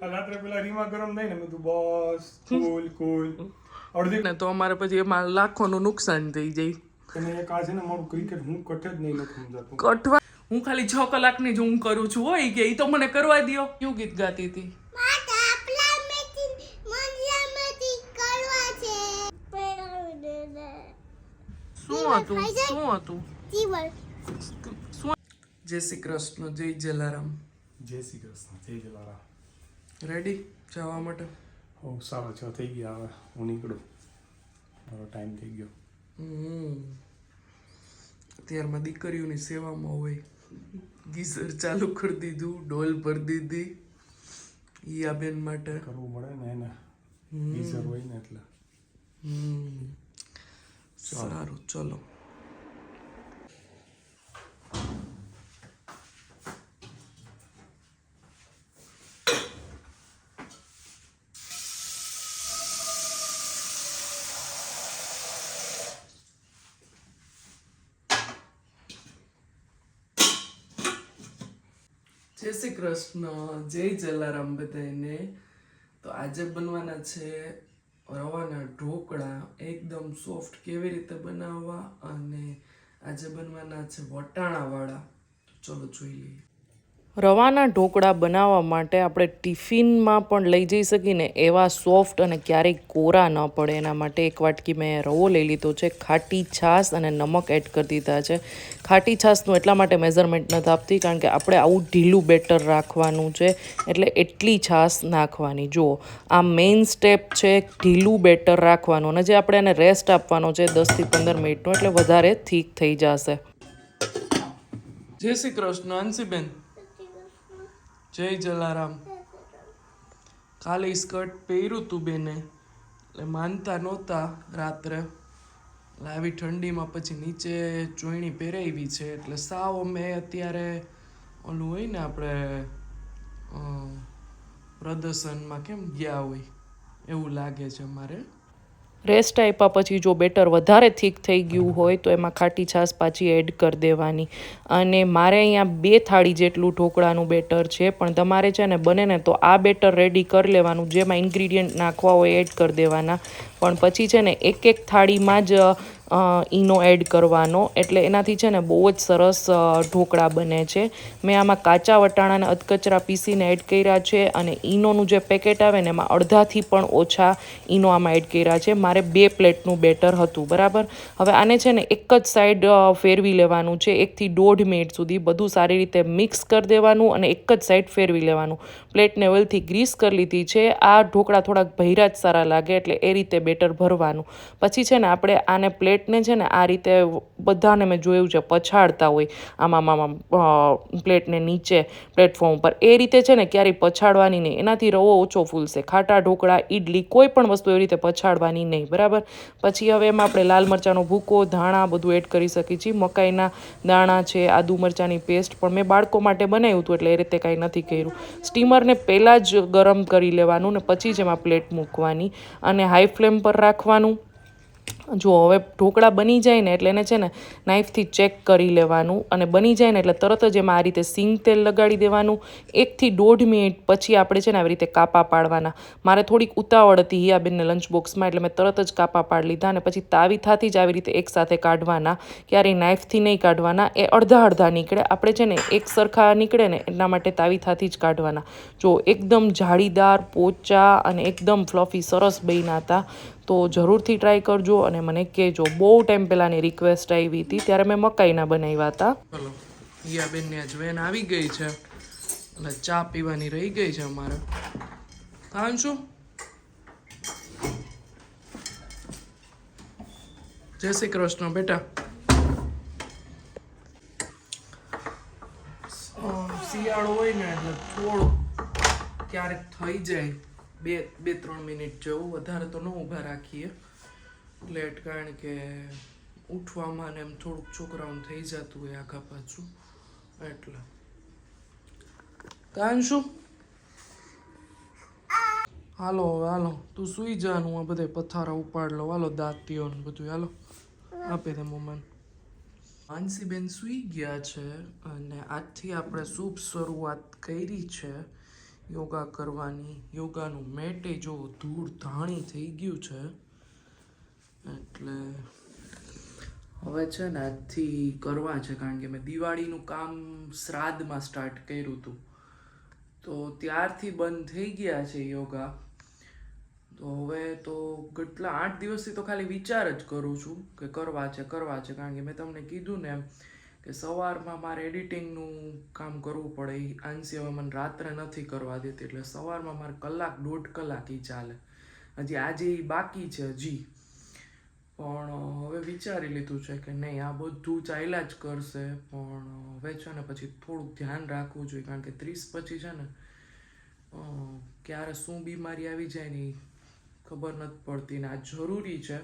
રાત્રે પેલા રીમા ગરમ થાય ને બધું બસ કુલ અડધી ને તો અમારે પછી એમાં લાખોનું નુકસાન થઈ જાય. અને એક આ છે ને મારું ક્રિકેટ હું કટે જ નહીં નથી સમજાતું. કઠવા હું ખાલી 6 કલાકની જ ઊંઘ કરું છું હોય કે ઈ તો મને કરવા દ્યો. કયું ગીત ગાતી હતી? શું હતું? જય શ્રી કૃષ્ણ, જય જલારામ. જય શ્રી કૃષ્ણ, જય જલારામ. રેડી જવા માટે? હો 6:30 થઈ ગયા. હવે હું નીકળું, મારો ટાઈમ થઈ ગયો. અત્યારમાં દીકરીઓની સેવામાં હોય. ગીઝર ચાલુ કરી દીધું, ડોલ ભરી દીધી. ઈ આ બેન માટે કરવું પડે ને એને, ગીઝર હોય ને એટલે. સારું ચલો. જય શ્રી કૃષ્ણ, જય જલારામ બધાને. તો આજે બનવાના છે રવાના ઢોકળા. એકદમ સોફ્ટ કેવી રીતે બનાવવા, અને આજે બનવાના છે વટાણાવાળા. તો ચલો જોઈ લઈએ. રવાના ઢોકળા બનાવવા માટે આપણે ટિફિનમાં પણ લઈ જઈ શકીએ ને એવા સોફ્ટ અને ક્યારેય કોરા ન પડે એના માટે એક વાટકી મેં રવો લઈ લીધો છે. ખાટી છાશ અને નમક એડ કરી દીધા છે. ખાટી છાશનું એટલા માટે મેઝરમેન્ટ નથી આપતી કારણ કે આપણે આવું ઢીલું બેટર રાખવાનું છે, એટલે એટલી છાશ નાખવાની. જુઓ, આ મેઇન સ્ટેપ છે ઢીલું બેટર રાખવાનું, અને જે આપણે એને રેસ્ટ આપવાનો છે 10 થી 15 મિનિટનો, એટલે વધારે થીક થઈ જશે. જય શ્રી કૃષ્ણ અંશીબેન. જય જલારામ. ખાલી સ્કર્ટ પહેર્યું તું બેને, એટલે માનતા નહોતા રાત્રે. આવી ઠંડીમાં પછી નીચે ચોયણી પહેરાવી છે, એટલે સાવ અમે અત્યારે ઓલું હોય ને આપણે પ્રદર્શનમાં કેમ ગયા હોય એવું લાગે છે મારે. રેસ્ટ આપ્યા પછી જો બેટર વધારે થીક થઈ ગયું હોય તો એમાં ખાટી છાશ પાછી એડ કરી દેવાની. અને મારે અહીંયા 2 થાળી જેટલું ઢોકળાનું બેટર છે, પણ તમારે છે ને બને ને તો આ બેટર રેડી કરી લેવાનું. જેમાં ઇન્ગ્રીડિયન્ટ નાખવા હોય એડ કરી દેવાના, પણ પછી છે ને એક થાળીમાં જ ઈનો એડ કરવાનો, એટલે એનાથી છે ને બહુ જ સરસ ઢોકળા બને છે. મેં આમાં કાચા વટાણાને અધકચરા પીસીને એડ કર્યા છે, અને ઈનોનું જે પેકેટ આવે ને એમાં અડધાથી પણ ઓછા ઈનો આમાં એડ કર્યા છે. મારે 2 પ્લેટનું બેટર હતું, બરાબર. હવે આને છે ને એક જ સાઈડ ફેરવી લેવાનું છે 1 થી 1.5 મિનિટ સુધી. બધું સારી રીતે મિક્સ કરી દેવાનું અને એક જ સાઈડ ફેરવી લેવાનું. પ્લેટને ઓઇલથી ગ્રીસ કરી લીધી છે. આ ઢોકળા થોડાક ભૈરા જ સારા લાગે, એટલે એ રીતે બેટર ભરવાનું. પછી છે ને આપણે આને પ્લેટને છે ને આ રીતે બધાને મેં જોયું છે પછાડતા હોય આમાં પ્લેટને નીચે પ્લેટફોર્મ ઉપર. એ રીતે છે ને ક્યારેય પછાડવાની નહીં, એનાથી રવો ઓછો ફૂલશે. ખાટા ઢોકળા, ઈડલી, કોઈ પણ વસ્તુ એવી રીતે પછાડવાની નહીં, બરાબર. પછી હવે એમાં આપણે લાલ મરચાંનો ભૂકો, ધાણા બધું એડ કરી શકીએ છીએ. મકાઈના દાણા છે, આદુ મરચાંની પેસ્ટ, પણ મેં બાળકો માટે બનાવ્યું હતું એટલે એ રીતે કાંઈ નથી કર્યું. સ્ટીમરને પહેલાં જ ગરમ કરી લેવાનું ને પછી જ એમાં પ્લેટ મૂકવાની, અને હાઈ ફ્લેમ પર રાખવાનું. જો હવે ઢોકળા બની જાય ને એટલે એને છે ને નાઇફથી ચેક કરી લેવાનું, અને બની જાય ને એટલે તરત જ એમાં આ રીતે સિંગ તેલ લગાડી દેવાનું. 1 થી 1.5 મિનિટ પછી આપણે છે ને આવી રીતે કાપા પાડવાના. મારે થોડીક ઉતાવળ હતી હિયાબેનને લંચ બોક્સમાં, એટલે મેં તરત જ કાપા પાડી લીધા, અને પછી તાવીથાથી જ આવી રીતે એકસાથે કાઢવાના. ક્યારેય નાઇફથી નહીં કાઢવાના, એ અડધા અડધા નીકળે. આપણે છે ને એક સરખા નીકળે ને એટલા માટે તાવીથાથી જ કાઢવાના. જો એકદમ જાળીદાર, પોચા અને એકદમ ફ્લફી સરસ બન્યા હતા. તો જરૂરથી ટ્રાય કરજો અને મને કહેજો. બહુ ટાઈમ પહેલાંની રિક્વેસ્ટ આવી હતી, ત્યારે મેં મકાઈના બનાવ્યા હતા. ચલો, હિયાબેનની આજ વેન આવી ગઈ છે, એટલે ચા પીવાની રહી ગઈ છે અમારે. શું જય શ્રી કૃષ્ણ બેટા. શિયાળો હોય ને એટલે થોડું ક્યારેક થઈ જાય 2-3 મિનિટ જેવું, વધારે તો ન ઊભા રાખીએ લેટ, કારણ કે ઉઠવામાં ને એમ થોડુંક છોકરાઓને થઈ જતું હોય આઘા પાછું, એટલે. શું હાલો હવે હાલો, તું સુઈ જાનું, આ બધા પથારા ઉપાડ લો, હાલો દાંતીઓ ને બધું, હાલો. આપે દે મોમન. માનસીબેન સૂઈ ગયા છે અને આજથી આપણે શુભ શરૂઆત કરી છે યોગા કરવાની. યોગાનું મેટે જો ધૂળ ધાણી થઈ ગયું છે એટલે હવે છે ને આજથી કરવા છે, કારણ કે મેં દિવાળીનું કામ શ્રાદ્ધમાં સ્ટાર્ટ કર્યું હતું તો ત્યારથી બંધ થઈ ગયા છે યોગા. તો હવે તો કેટલા 8 દિવસથી તો ખાલી વિચાર જ કરું છું કે કરવા છે, કારણ કે મેં તમને કીધું ને એમ કે સવારમાં મારે એડિટિંગનું કામ કરવું પડે. એ આંસી હવે મને રાત્રે નથી કરવા દેતી એટલે સવારમાં મારે 1-1.5 કલાક ઈ ચાલે. હજી આજે ઈ બાકી છે હજી, પણ હવે વિચારી લીધું છે કે નહીં આ બધું ચાલ્યા જ કરશે, પણ હવે છે ને પછી થોડુંક ધ્યાન રાખવું જોઈએ, કારણ કે 30 પછી છે ને ક્યારે શું બીમારી આવી જાય ને ખબર નથી પડતી. ને આ જરૂરી છે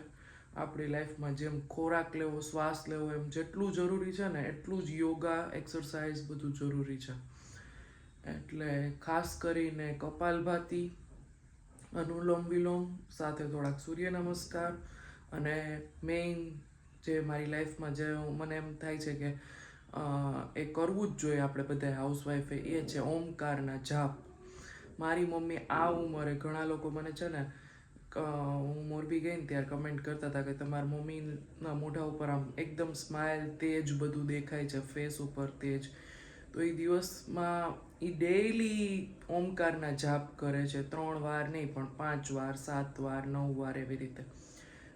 આપણી લાઈફમાં. જેમ ખોરાક લેવો, શ્વાસ લેવો, એમ જેટલું જરૂરી છે ને એટલું જ યોગા, એક્સરસાઇઝ બધું જરૂરી છે. એટલે ખાસ કરીને કપાલભાતી, અનુલોમ વિલોમ સાથે થોડાક સૂર્ય નમસ્કાર, અને મેઇન જે મારી લાઈફમાં જે મને એમ થાય છે કે એ કરવું જ જોઈએ આપણે બધાએ હાઉસવાઈફે, એ છે ઓમકારના જાપ. મારી મમ્મી આ ઉંમરે, ઘણા લોકો મને છે ને હું મોરબી ગઈ ને ત્યારે કમેન્ટ કરતા હતા કે તમારા મમ્મીના મોઢા ઉપર આમ એકદમ સ્માઇલ, તેજ બધું દેખાય છે, ફેસ ઉપર તેજ. તો એ દિવસમાં એ ડેઈલી ઓમકારના જાપ કરે છે, 3 વાર નહીં પણ 5 વાર, 7 વાર, 9 વાર એવી રીતે.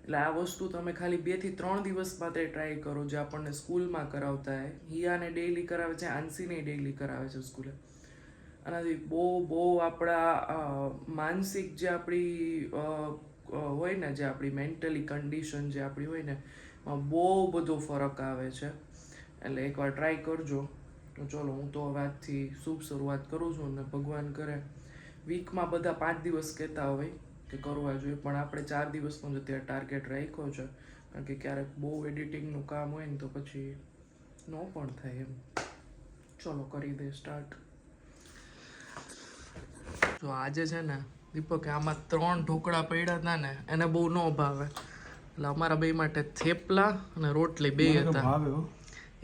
એટલે આ વસ્તુ તમે ખાલી 2 થી 3 દિવસ માટે ટ્રાય કરો, જે આપણને સ્કૂલમાં કરાવતા હોય. હિયાને ડેઈલી કરાવે છે, આંસીને ડેઈલી કરાવે છે સ્કૂલે. આનાથી બહુ આપણા માનસિક જે આપણી હોય ને, જે આપણી મેન્ટલી કન્ડિશન જે આપણી હોય ને, એમાં બહુ બધો ફરક આવે છે. એટલે એકવાર ટ્રાય કરજો. તો ચલો, હું તો હવે આજથી શુભ શરૂઆત કરું છું, અને ભગવાન કરે વીકમાં બધા 5 દિવસ કહેતા હોય કે કરવા જોઈએ, પણ આપણે 4 દિવસનો જ અત્યારે ટાર્ગેટ રાખ્યો છે, કારણ કે ક્યારેક બહુ એડિટિંગનું કામ હોય ને તો પછી ન પણ થાય એમ. ચલો કરી દે સ્ટાર્ટ. જો આજે છે ને દીપક, આમાં 3 ઢોકળા પડ્યા હતા ને, એને બહુ ન ભાવે, એટલે અમારા બે માટે થેપલા અને રોટલી બે હતા. ભાવે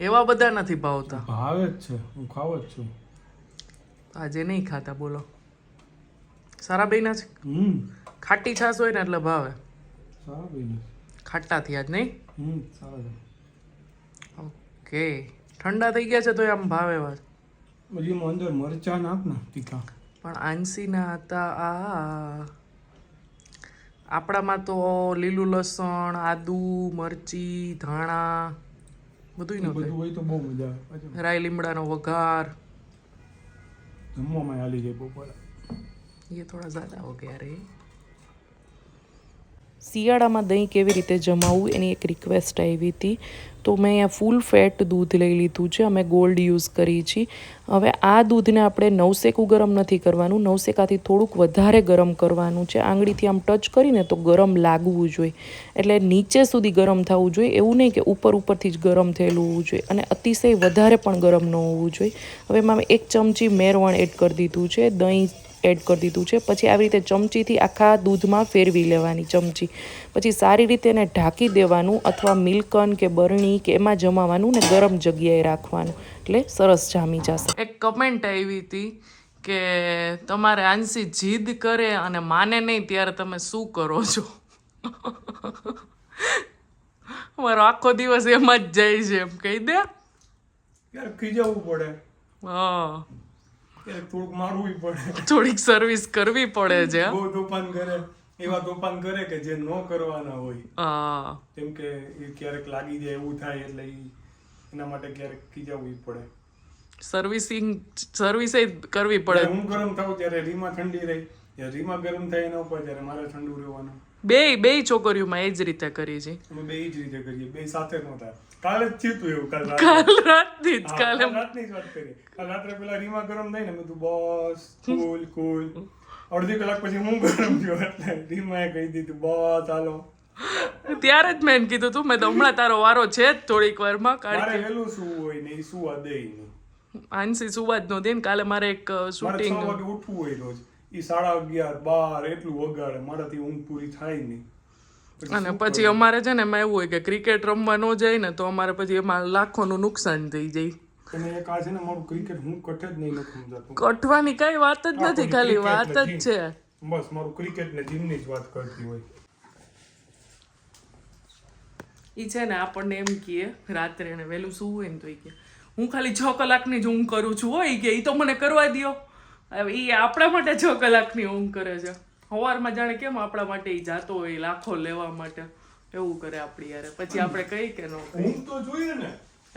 એવા બધા નથી ભાવતા. ભાવે જ છે, હું ખાવ જ છું. આજે નહીં ખાતા બોલો. સારા બેના છે. ખાટી છાશ હોય ને એટલે ભાવે. સારા બેના ખાટા થયા જ નહીં. સારા. ઓકે, ઠંડા થઈ ગયા છે તો આમ ભાવે એવા. હજી અંદર મરચા નાખ ને તીખા. પણ આંસીના હતા આ. આપણામાં તો લીલું લસણ, આદુ, મરચી, ધાણા બધું હોય તો બહુ મજા આવે. રાઈ લીમડાનો વઘાર. જમવામાં હાલી જાય બપોરે. ये थोड़ा ज़्यादा हो गया रे. શિયાળામાં દહીં કેવી રીતે જમાવવું એની એક રિક્વેસ્ટ આવી હતી, તો મેં અહીંયા ફૂલ ફેટ દૂધ લઈ લીધું છે. અમે ગોલ્ડ યુઝ કરી છીએ. હવે આ દૂધને આપણે નવસેકું ગરમ નથી કરવાનું, નવસેકાથી થોડુંક વધારે ગરમ કરવાનું છે. આંગળીથી આમ ટચ કરીને તો ગરમ લાગવું જોઈએ, એટલે નીચે સુધી ગરમ થવું જોઈએ, એવું નહીં કે ઉપરથી જ ગરમ થયેલું હોવું જોઈએ, અને અતિશય વધારે પણ ગરમ ન હોવું જોઈએ. હવે એમાં 1 ચમચી મેરવણ એડ કરી દીધું છે, દહીં એડ કરી દીધું છે. પછી આવી રીતે ચમચીથી આખા દૂધમાં ફેરવી લેવાની ચમચી. પછી સારી રીતે એને ઢાંકી દેવાનું, અથવા મિલ્કન કે બરણી કે એમાં જમાવાનું, ને ગરમ જગ્યાએ રાખવાનું, એટલે સરસ જામી જશે. એક કમેન્ટ આવી હતી કે તમારે આંસી જીદ કરે અને માને નહીં ત્યારે તમે શું કરો છો. મારો આખો દિવસ એમાં જ જાય છે, એમ કહી દે. યાર ખીજાવવું પડે. હા, થોડુંક મારવું પડે, થોડીક સર્વિસ કરવી પડે છે. બહુ તોફાન કરે, એવા તોફાન કરે કે જે ન કરવાના હોય. હા, કેમ કે એ ક્યારેક લાગી જાય એવું થાય, એટલે એના માટે ક્યારેક ખીજાવવું પડે. સર્વિસ કરવી પડે. હું ગરમ થાઉં ત્યારે રીમા ઠંડી રહી, જ્યારે રીમા ગરમ થાય એના ઉપર ત્યારે મારે ઠંડુ રહેવાનું. બે છોકરીઓમાં એ જ રીતે કરી છે. અમે બે જ રીતે કરીએ, બે સાથે ન થાય. કાલે જ થયું તું એવું. કાલ રાતની જ વાત કરી. કાલ રાત્રે પેલા રીમા ગરમ થાય ને, મેં તું બસ કુલ. અડધી કલાક પછી હું ગરમ થયો, એટલે રીમાએ કહી દીધું બસ હાલો. ત્યારે જ મેં કીધું તું, મેં તો હમણાં તારો વારો છે જ થોડીક વારમાં. મારે વહેલું શું હોય ને એ સુવા દે નહીં. આંસી સુવા જ નહોતી ને. કાલે મારે એક શૂટિંગ, 6 વાગે ઉઠવું હોય રોજ. એ 11:30 12 એટલું વગાડે, મારાથી ઊંઘ પૂરી થાય નહીં. અને પછી અમારે છે ને એમાં એવું હોય કે ક્રિકેટ રમવા ન જાય ને તો અમારે પછી એમાં લાખોનું નુકસાન થઈ જાય અને એક આ છે ને મારું ક્રિકેટ હું કટે જ નહીં નથી સમજાતું. કઠવાની કઈ વાત જ નથી, ખાલી વાત જ છે. બસ મારું ક્રિકેટ ને જીમની જ વાત કરતી હોય. ઈ છે ને આપણને એમ કહે રાત્રે ને વહેલું સૂવું હોય ને તો ઈ કે હું ખાલી 6 કલાકની જ ઊંઘ કરું છું હોય કે ઈ તો મને કરવા દ્યો. હવે ઈ આપણા માટે 6 કલાકની ઊંઘ કરે છે. સવારમાં જાણે કેમ આપણા માટે ઈ જાતો હોય લાખો લેવા માટે એવું કરે આપણી યારે. પછી આપણે કહીએ કે નો ઊંઘ તો જોઈએ ને.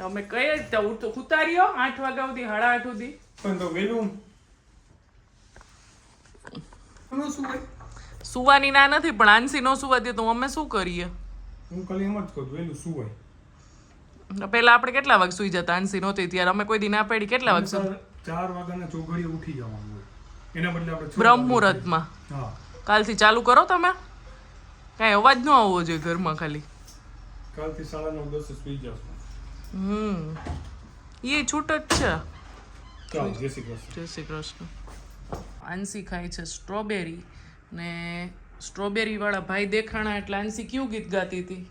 અમે કહીએ તો ઉતાર્યો 8 વાગ્યા સુધી 8:30 સુધી પણ તો વેલું શું હોય? સુવાની ના નથી પણ આંસી નો સુવા દે તો અમે શું કરીએ? હું ખાલી એમ જ કહું વેલું શું હોય. પહેલા આપણે કેટલા વાગે સુઈ જતા આંસી નહોતી ત્યારે? અમે કોઈ દી ના પાડી કેટલા વાગે? 4 વાગ્યાના ચોઘડીએ ઉઠી જવાનું હોય. એના બદલે આપણે બ્રહ્મ મુહૂર્તમાં. હા કાલથી ચાલુ કરો તમે. કાંઈ અવાજ ન આવવો જોઈએ ઘરમાં ખાલી. કાલથી 9:30 સુઈ જશું. એ છૂટ જ છે. ચાલો જય શ્રી કૃષ્ણ. જય શ્રી કૃષ્ણ. આંસી ખાય છે સ્ટ્રોબેરી ને સ્ટ્રોબેરી વાળા ભાઈ દેખાણા એટલે આંસી કયું ગીત ગાતી હતી?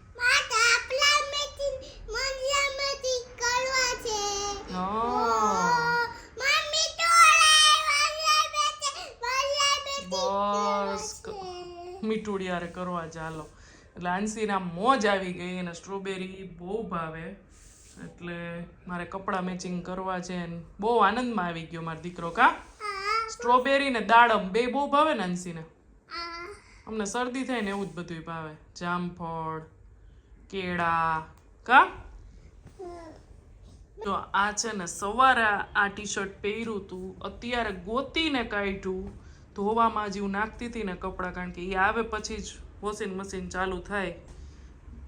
બસ મીઠુડિયારે કરવા ચાલો. એટલે આંસીના મોજ આવી ગઈ અને સ્ટ્રોબેરી બહુ ભાવે એટલે મારે કપડાં મેચિંગ કરવા છે ને બહુ આનંદમાં આવી ગયો મારો દીકરો. કા સ્ટ્રોબેરી ને દાડમ બે બહુ ભાવે ને આંસીને. અમને શરદી થાય ને એવું જ બધું ભાવે. જામફળ કેળા. કા તો આ છે ને સવારે આ ટી શર્ટ પહેર્યું તું અત્યારે ગોતીને કાઢ્યું ધોવામાં જેવું નાખતી હતી ને કપડાં કારણ કે એ આવે પછી જ વોશિંગ મશીન ચાલુ થાય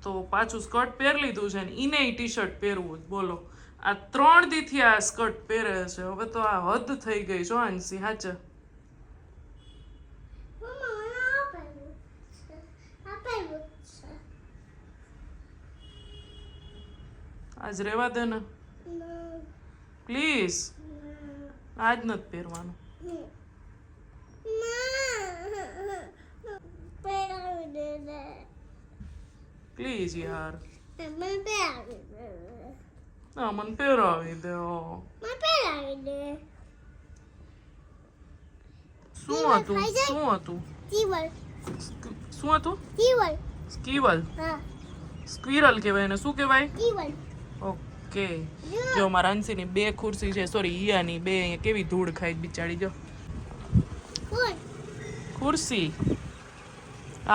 તો પાછું સ્કર્ટ પહેરી લીધું છે ને એને ટી શર્ટ પહેરવું જ. બોલો આ 3 દીથી આ સ્કર્ટ પહેરે છે. હવે તો આ હદ થઈ ગઈ છો આંસી હાચે. આજ રેવા દે ને પ્લીઝ. આજ નથી પહેરવાનું. પ્લીઝ યાર. ના મને પહેરાવી દે. શું હતું? શું હતું? શું હતું? સ્કીવલ. સ્ક્વિરલ કહેવાય ને શું કહેવાય? ઓકે. જો મારા આંસીની 2 ખુરશી છે સોરી ઈયાની 2 અહીંયા કેવી ધૂળ ખાઈ બિચારી. જો ખુરશી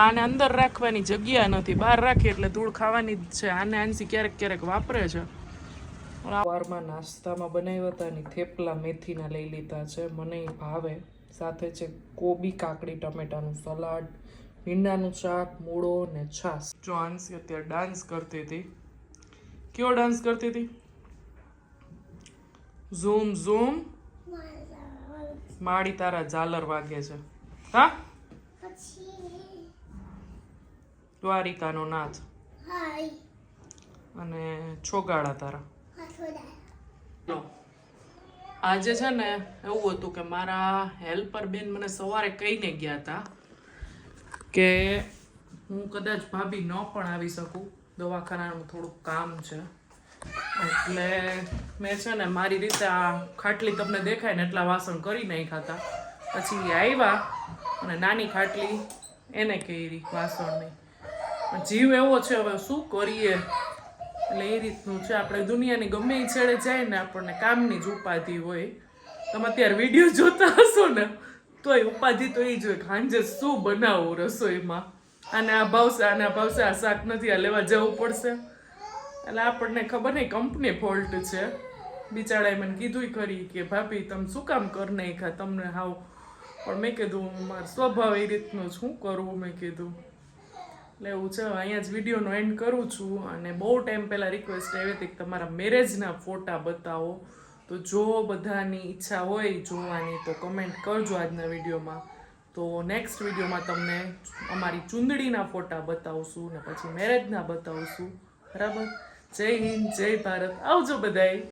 આને અંદર રાખવાની જગ્યા નથી, બહાર રાખી એટલે ધૂળ ખાવાની જ છે. આને આંસી ક્યારેક ક્યારેક વાપરે છે. સવારમાં નાસ્તામાં બનાવ્યા હતા ને થેપલા મેથીના લઈ લીધા છે. મને ભાવે. સાથે છે કોબી કાકડી ટમેટાનું સલાડ ભીંડાનું શાક મૂળો ને છાશ. જો આંસી અત્યારે ડાન્સ કરતી હતી. કયો ડાન્સ કરતી હતી? ઝૂમ ઝૂમ માડી તારા ઝાલર વાગે છે. હા દ્વારિકાનો નાથ અને છોગાડા તારા. આજે છે ને એવું હતું કે મારા હેલ્પર બેન મને સવારે કહીને ગયા હતા કે હું કદાચ ભાભી ન પણ આવી શકું, દવાખાનાનું થોડુંક કામ છે એટલે મેં છે ને મારી રીતે આ ખાટલી તમને દેખાય ને એટલા વાસણ કરી નાખ્યા હતા. પછી આવ્યા અને નાની ખાટલી એને કરી વાસણની. જીવ એવો છે હવે શું કરીએ એટલે એ રીતનું છે. આપણે દુનિયાની ગમે એ છેડે જાય ને આપણને કામની જ ઉપાધિ હોય. તમે અત્યારે વિડીયો જોતા હશો ને તોય ઉપાધિ તો એ જ હોય સાંજે શું બનાવું રસોઈમાં. આને આ ભાવશે આને આ ભાવશે, આ શાક નથી આ લેવા જવું પડશે. એટલે આપણને ખબર નહીં કંપની ફોલ્ટ છે. બિચારાએ મને કીધું ખરી કે ભાભી તમે શું કામ કર નાખ્યા તમને હાવ. પણ મેં કીધું મારો સ્વભાવ એ રીતનું શું કરવું મેં કીધું. એટલે એવું છે. અહીંયા જ વિડીયોનો એન્ડ કરું છું. અને બહુ ટાઈમ પહેલાં રિક્વેસ્ટ આવી હતી કે તમારા મેરેજના ફોટા બતાવો. તો જો બધાની ઈચ્છા હોય જોવાની તો કમેન્ટ કરજો આજના વિડીયોમાં. તો નેક્સ્ટ વિડીયોમાં તમને અમારી ચૂંદડીના ફોટા બતાવશું ને પછી મેરેજના બતાવશું. બરાબર. જય હિન્દ જય ભારત. આવજો બધાય.